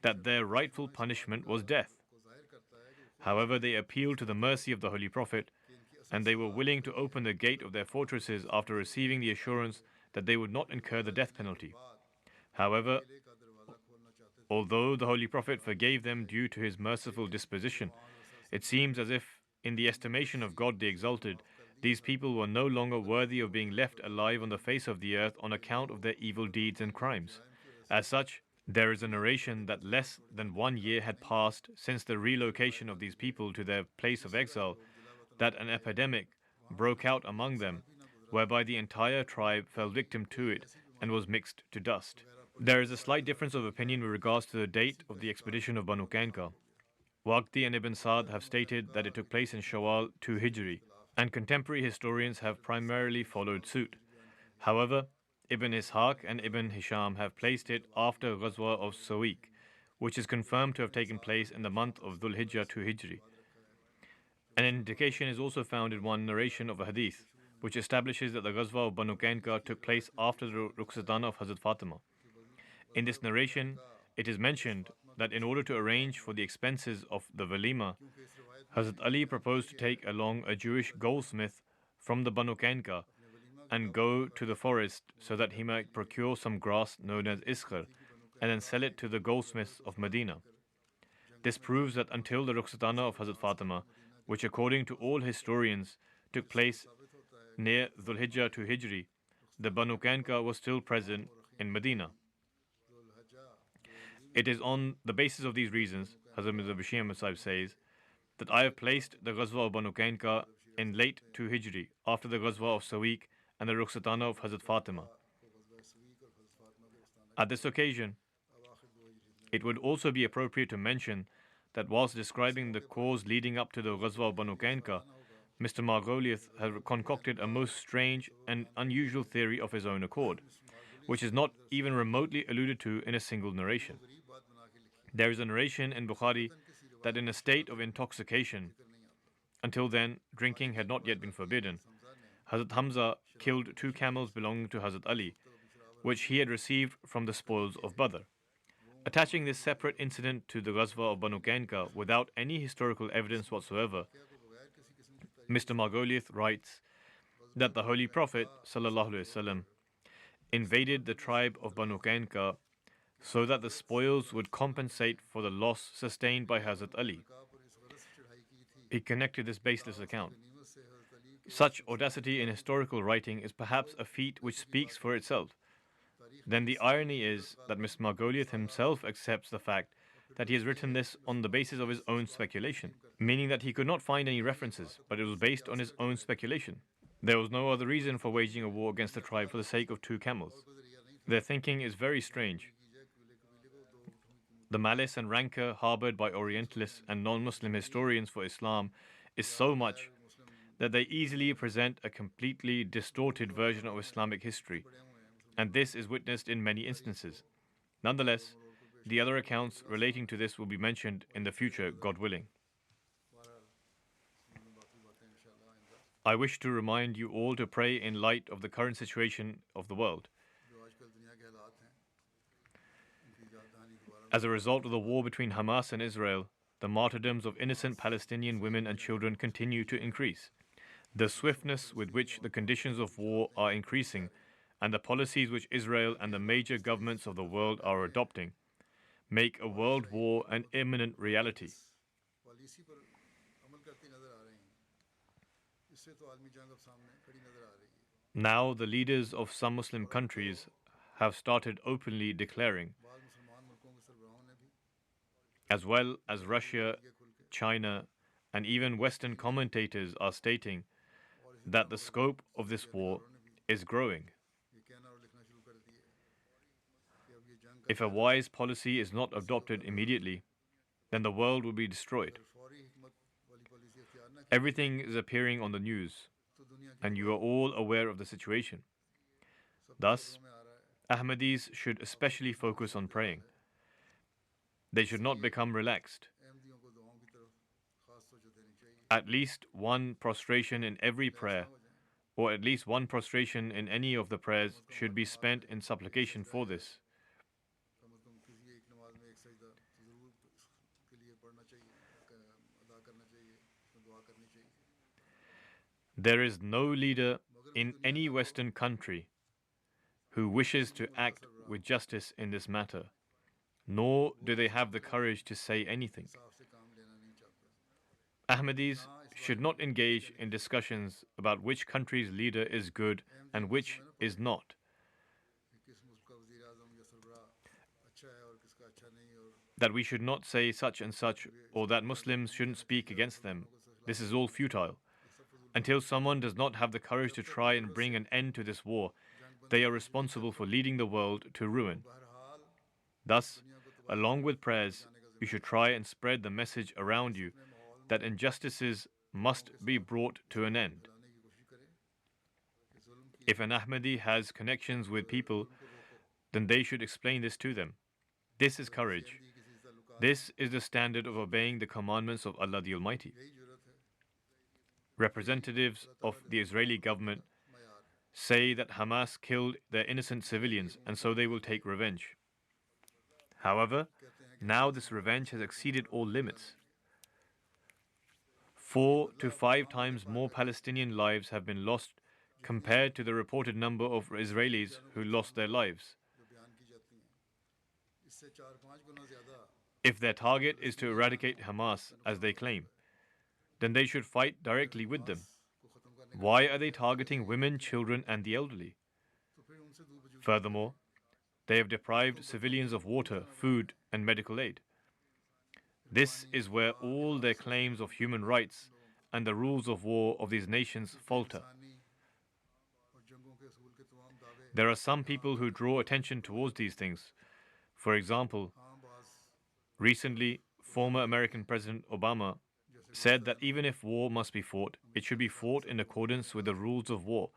that their rightful punishment was death. However, they appealed to the mercy of the Holy Prophet, and they were willing to open the gate of their fortresses after receiving the assurance that they would not incur the death penalty. However, although the Holy Prophet forgave them due to his merciful disposition, it seems as if, in the estimation of God the Exalted, these people were no longer worthy of being left alive on the face of the earth on account of their evil deeds and crimes. As such, there is a narration that less than 1 year had passed since the relocation of these people to their place of exile, that an epidemic broke out among them, whereby the entire tribe fell victim to it and was mixed to dust. There is a slight difference of opinion with regards to the date of the expedition of Banu Qainqa. Waqti and Ibn Sa'd have stated that it took place in Shawwal 2 Hijri, and contemporary historians have primarily followed suit. However, Ibn Ishaq and Ibn Hisham have placed it after Ghazwa of Sawiq, which is confirmed to have taken place in the month of Dhul Hijjah 2 Hijri. An indication is also found in one narration of a hadith, which establishes that the Ghazwa of Banu Qainqa took place after the Rukhsatana of Hazrat Fatima. In this narration, it is mentioned that in order to arrange for the expenses of the walima, Hazrat Ali proposed to take along a Jewish goldsmith from the Banu Qainqa and go to the forest so that he might procure some grass known as iskar and then sell it to the goldsmiths of Medina. This proves that until the Rukhsatana of Hazrat Fatima, which according to all historians took place near Dhul Hijjah 2 Hijri, the Banu Qainqa was still present in Medina. It is on the basis of these reasons, Hazrat Mirza Bashir Ahmad Sahib says, that I have placed the Ghazwa of Banu Qainqa in late 2 Hijri, after the Ghazwa of Sawiq and the Rukhsatana of Hazrat Fatima. At this occasion, it would also be appropriate to mention that whilst describing the cause leading up to the Ghazwa of Banu Qainqa, Mr. Margoliouth has concocted a most strange and unusual theory of his own accord, which is not even remotely alluded to in a single narration. There is a narration in Bukhari that in a state of intoxication, until then drinking had not yet been forbidden, Hazrat Hamza killed 2 camels belonging to Hazrat Ali, which he had received from the spoils of Badr. Attaching this separate incident to the Ghazwa of Banu Qainqa without any historical evidence whatsoever, Mr. Margoliouth writes that the Holy Prophet ﷺ invaded the tribe of Banu Qainqa so that the spoils would compensate for the loss sustained by Hazrat Ali. He connected this baseless account. Such audacity in historical writing is perhaps a feat which speaks for itself. Then the irony is that Mr. Margoliouth himself accepts the fact that he has written this on the basis of his own speculation, meaning that he could not find any references, but it was based on his own speculation. There was no other reason for waging a war against the tribe for the sake of 2 camels. Their thinking is very strange. The malice and rancor harbored by Orientalists and non-Muslim historians for Islam is so much that they easily present a completely distorted version of Islamic history, and this is witnessed in many instances. Nonetheless, the other accounts relating to this will be mentioned in the future, God willing. I wish to remind you all to pray in light of the current situation of the world. As a result of the war between Hamas and Israel, the martyrdoms of innocent Palestinian women and children continue to increase. The swiftness with which the conditions of war are increasing and the policies which Israel and the major governments of the world are adopting make a world war an imminent reality. Now the leaders of some Muslim countries have started openly declaring, as well as Russia, China, and even Western commentators are stating that the scope of this war is growing. If a wise policy is not adopted immediately, then the world will be destroyed. अगर फौरी हिकमत वाली policy इख्तियार न की Everything is appearing on the news, तो दुनिया के and you are all aware of the situation. सब Thus, खबरों में आ रहा है Ahmadis should especially focus on praying. They should not become relaxed. अहमदियों को दुआओं की तरफ खास तवज्जो देनी चाहिए At least one prostration in every relax ना prayer, हो जाए or at least one prostration in any of the prayers, should be spent in supplication for this. कम से कम किसी एक नमाज में एक सजदा तो ज़रूर इसके लिए पढ़ना चाहिए अदा करना चाहिए उसमें दुआ करनी चाहिए There is no leader in any Western country who wishes to act with justice in this matter, nor do they have the courage to say anything. इंसाफ से काम लेना नहीं चाहता Ahmadis should not engage in discussions about which country's leader is good and which is not. कि किस मुल्क का वज़ीर आज़म या सरबराह अच्छा है और किसका अच्छा नहीं और That we should not say such and such, or that Muslims shouldn't speak against them. This is all futile. Until someone does not have the courage to try and bring an end to this war, they are responsible for leading the world to ruin. बहरहाल Thus, along with prayers, you should try and spread the message around you that injustices must be brought to an end. लाने की कोशिश करें कि जुल्म की If an Ahmadi has connections with people, then they should explain this to them. This is courage. किसी से ताल्लुकात This is the standard of obeying the commandments of Allah the Almighty. यही जरूरत है Representatives of the Israeli government मयार है say that Hamas killed their innocent civilians and so they will take revenge. However, now this revenge has exceeded all limits. 4 to 5 times more Palestinian lives have been lost compared to the reported number of Israelis who lost their lives. जो बयान की जाती हैं इससे 4-5 गुना ज़्यादा If their target is to eradicate Hamas, as they claim, then they should fight directly with them. को ख़त्म करने Why are they targeting women, children, and the elderly? तो फिर उनसे दूर बुजुर्ग Furthermore, they have deprived civilians of water, food, and medical aid. This is where all their claims of human rights and the rules of war of these nations falter. इंसानी और जंगों के असूल के तमाम दावे There are some people who draw attention towards these things. For example, आम बाज recently, former American President Obama said that even if war must be fought, it should be fought in accordance with the rules of war,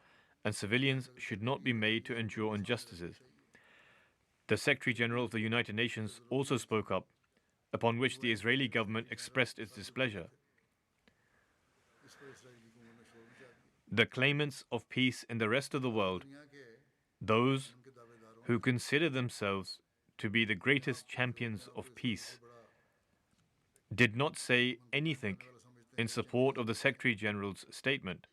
and civilians should not be made to endure injustices. The Secretary General of the United Nations also spoke up, upon which the Israeli government expressed its displeasure. इस पर Israeli हुकूमत ने शोर मचा दिया The claimants of peace in the rest of the world, दुनिया के those उनके दावेदारों who consider themselves to be the greatest champions of peace, did not say anything in support of the Secretary General's statement.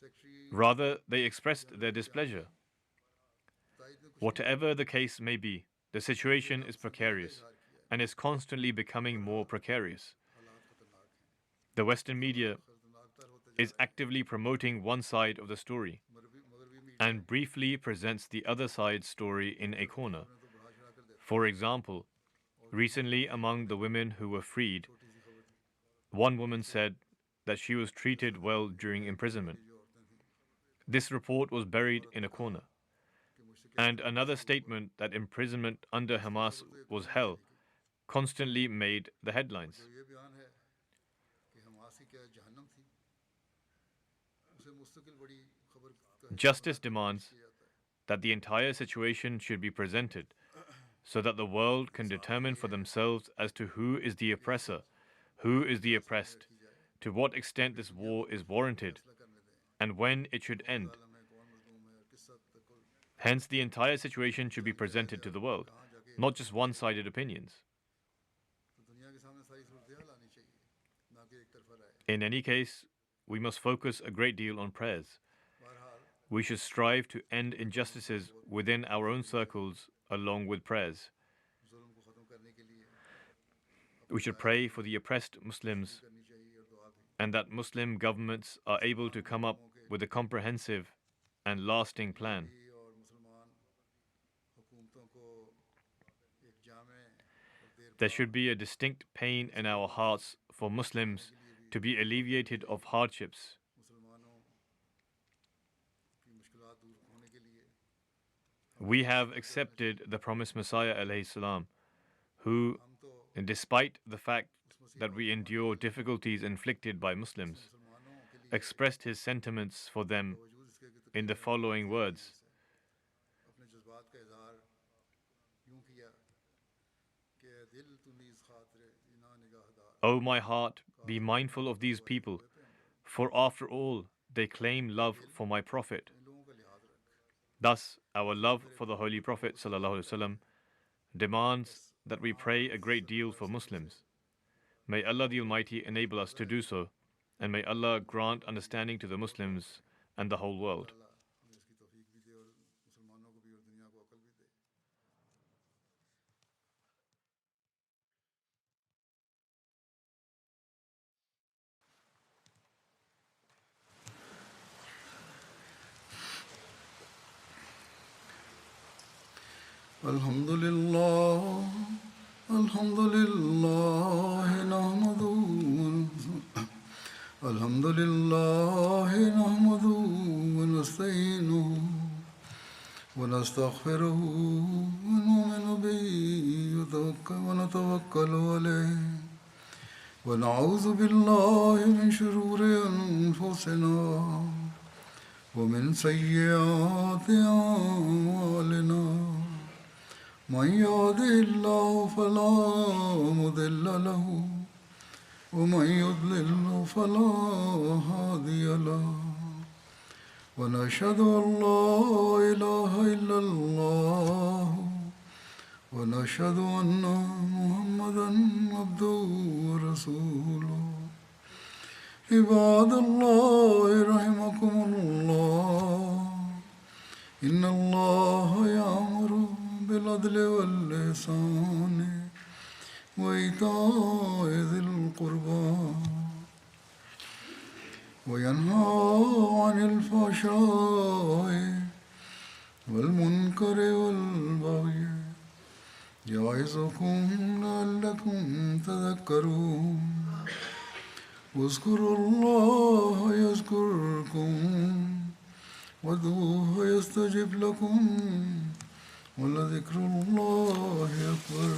Secretary Rather, they expressed their displeasure. ताइद ने कुछ Whatever the case may be, the situation is precarious and is constantly becoming more precarious. हालात खतरनाक हैं The Western media खतरनाक तर होते is actively promoting one side of the story मगरबी media and briefly presents the other side's story in a corner. ने तो बढ़ा चढ़ा कर देखा For example, recently among the women who were freed, छोटी सी खबर थी one woman said that she was treated well during imprisonment. जो औरतें थीं This report was buried in a corner. कि मुझसे क्या And another statement that imprisonment under Hamas was hell constantly made the headlines. जो ये बयान है कि हमास की क्या जहन्नम थी उसे मुस्तकिल बड़ी खबर का Justice demands किया जाता है that the entire situation should be presented so that the world can determine for themselves as to who is the oppressor, who is the oppressed, to what extent this war is warranted, फैसला करने दें and when it should end. आलम में कौन मजलूम है और किस हद तक कोई Hence, the entire situation should be presented to the world, not just one sided opinions. तो दुनिया के सामने सारी सूरत हाल आनी चाहिए ना कि एक तरफा राय In any case, we must focus a great deal on prayers. बहरहाल We should strive to end injustices within our own circles along with prayers. जुल्म को ख़त्म करने के लिए We should pray for the oppressed Muslims करनी चाहिए और दुआ भी and that Muslim governments are able to come up with a comprehensive and lasting plan. ये और मुसलमान हुकूमतों को एक जामे और देर There should be a distinct pain in our hearts for Muslims to be alleviated of hardships. मुसलमानों की मुश्किलात दूर होने के लिए We have accepted the promised Messiah alayhi salam, who हम तो and despite the fact that we endure difficulties inflicted by Muslims, expressed his sentiments for them in the following words. अपने जज्बात का इजहार यूं किया कि दिल तू नीज़ खातिर इना निगाहदार O my heart, be mindful of these people, for after all, they claim love for my Prophet. इन लोगों का लिहाज रख Thus, our love for the Holy Prophet ﷺ demands that we pray a great deal for Muslims. May Allah the Almighty enable us to do so, and may Allah grant understanding to the Muslims and the whole world. अल्लाह हमें इसकी तौफीक भी दे और मुसलमानों को भी और दुनिया को अकल भी दे الحمد لله نحمده الحمد لله نحمده ونستعينه ونستغفره ونؤمن به ونتوكل عليه ونعوذ بالله من شرور أنفسنا ومن سيئات أعمالنا من يهده الله فلا مضل له ومن يضلل فلا هادي له ونشهد أن لا إله إلا الله ونشهد أن محمدا عبده ورسوله عباد الله رحمكم الله إن الله يأمر بالعدل والإحسان وإيتاء ذي القربى وينهى عن الفحشاء والمنكر والبغي يعظكم لعلكم تذكرون واذكروا الله يذكركم وادعوه يستجب لكم ولذكر الله أكبر